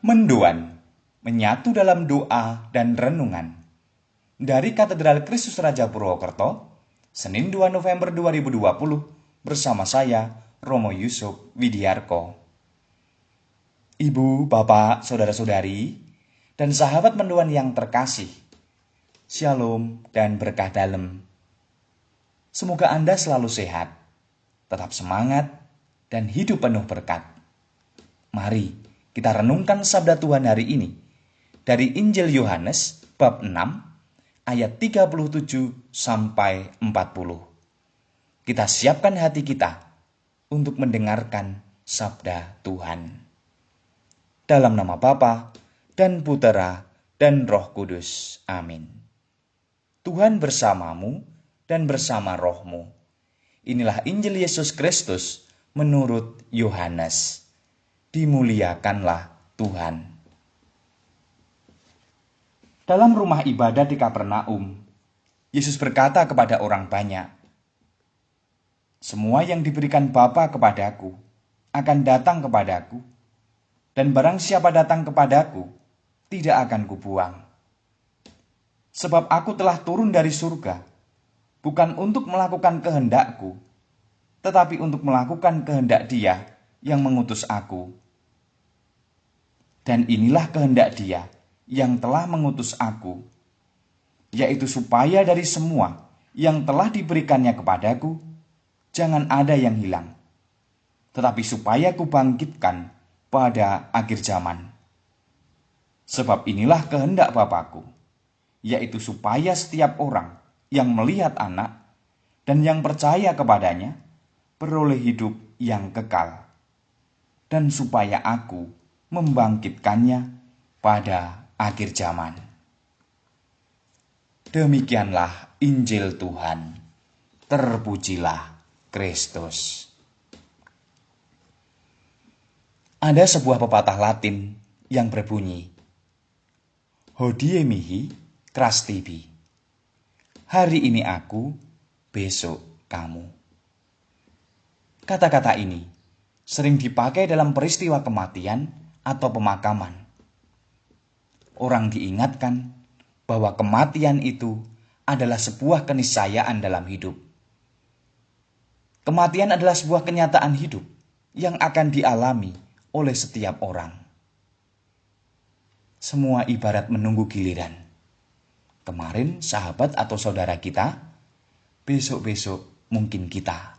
Mendoan, menyatu dalam doa dan renungan. Dari Katedral Kristus Raja Purwokerto, Senin 2 November 2020, bersama saya, Romo Yusuf Widiarko. Ibu, Bapak, Saudara-saudari, dan sahabat mendoan yang terkasih, Shalom dan berkah dalam. Semoga Anda selalu sehat, tetap semangat, dan hidup penuh berkat. Mari kita renungkan sabda Tuhan hari ini dari Injil Yohanes bab 6 ayat 37 sampai 40. Kita siapkan hati kita untuk mendengarkan sabda Tuhan. Dalam nama Bapa dan Putera dan Roh Kudus. Amin. Tuhan bersamamu dan bersama rohmu. Inilah Injil Yesus Kristus menurut Yohanes. Dimuliakanlah Tuhan. Dalam rumah ibadat di Kapernaum, Yesus berkata kepada orang banyak, "Semua yang diberikan Bapa kepadaku akan datang kepadaku, dan barang siapa datang kepadaku, tidak akan kubuang. Sebab aku telah turun dari surga, bukan untuk melakukan kehendakku, tetapi untuk melakukan kehendak Dia yang mengutus aku. Dan inilah kehendak Dia yang telah mengutus aku, yaitu supaya dari semua yang telah diberikannya kepadaku, jangan ada yang hilang, tetapi supaya kubangkitkan pada akhir zaman. Sebab inilah kehendak Bapa-Ku, yaitu supaya setiap orang yang melihat Anak dan yang percaya kepadanya beroleh hidup yang kekal, dan supaya Aku membangkitkannya pada akhir zaman." Demikianlah Injil Tuhan. Terpujilah Kristus. Ada sebuah pepatah Latin yang berbunyi, Hodie mihi, cras tibi. Hari ini aku, besok kamu. Kata-kata ini sering dipakai dalam peristiwa kematian atau pemakaman. Orang diingatkan bahwa kematian itu adalah sebuah keniscayaan dalam hidup. Kematian adalah sebuah kenyataan hidup yang akan dialami oleh setiap orang. Semua ibarat menunggu giliran. Kemarin sahabat atau saudara kita, besok-besok mungkin kita.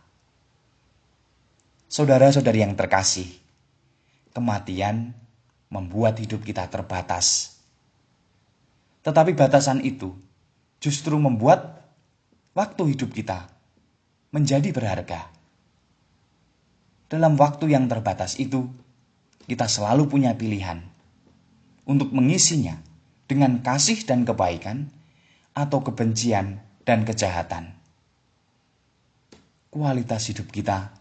Saudara-saudari yang terkasih, kematian membuat hidup kita terbatas. Tetapi batasan itu justru membuat waktu hidup kita menjadi berharga. Dalam waktu yang terbatas itu, kita selalu punya pilihan untuk mengisinya dengan kasih dan kebaikan atau kebencian dan kejahatan. Kualitas hidup kita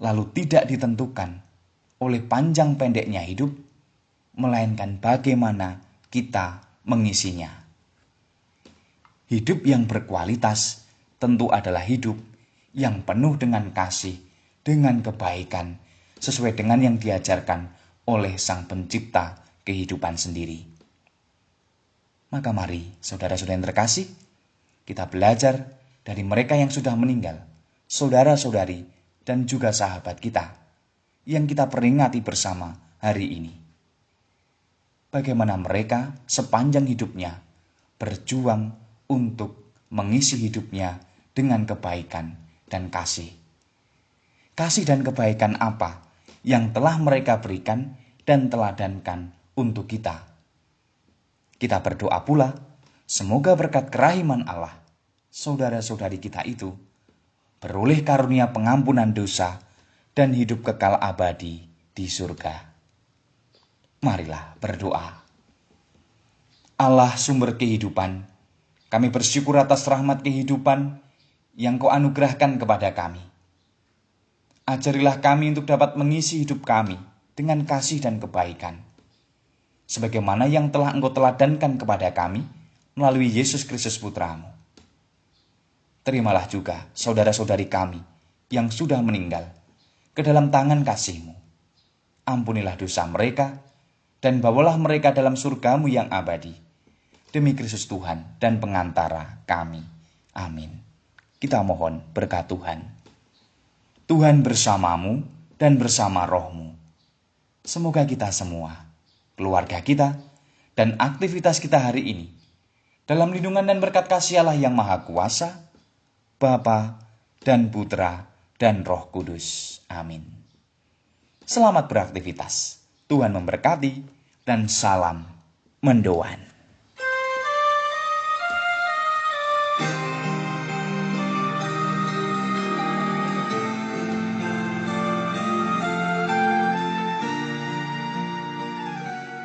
lalu tidak ditentukan oleh panjang pendeknya hidup, melainkan bagaimana kita mengisinya. Hidup yang berkualitas tentu adalah hidup yang penuh dengan kasih, dengan kebaikan, sesuai dengan yang diajarkan oleh Sang Pencipta kehidupan sendiri. Maka mari, saudara-saudara yang terkasih, kita belajar dari mereka yang sudah meninggal, saudara-saudari, dan juga sahabat kita, yang kita peringati bersama hari ini. Bagaimana mereka sepanjang hidupnya berjuang untuk mengisi hidupnya dengan kebaikan dan kasih. Kasih dan kebaikan apa yang telah mereka berikan dan teladankan untuk kita. Kita berdoa pula, semoga berkat kerahiman Allah, saudara-saudari kita itu beroleh karunia pengampunan dosa dan hidup kekal abadi di surga. Marilah berdoa. Allah sumber kehidupan, kami bersyukur atas rahmat kehidupan yang Kau anugerahkan kepada kami. Ajarilah kami untuk dapat mengisi hidup kami dengan kasih dan kebaikan, sebagaimana yang telah Engkau teladankan kepada kami melalui Yesus Kristus Putra-Mu. Terimalah juga saudara-saudari kami yang sudah meninggal ke dalam tangan kasih-Mu. Ampunilah dosa mereka dan bawalah mereka dalam surgamu yang abadi. Demi Kristus Tuhan dan pengantara kami. Amin. Kita mohon berkat Tuhan. Tuhan bersamamu dan bersama rohmu. Semoga kita semua, keluarga kita, dan aktivitas kita hari ini, dalam lindungan dan berkat kasih Allah yang Maha Kuasa, Bapa dan Putra dan Roh Kudus. Amin. Selamat beraktivitas. Tuhan memberkati dan salam mendoan.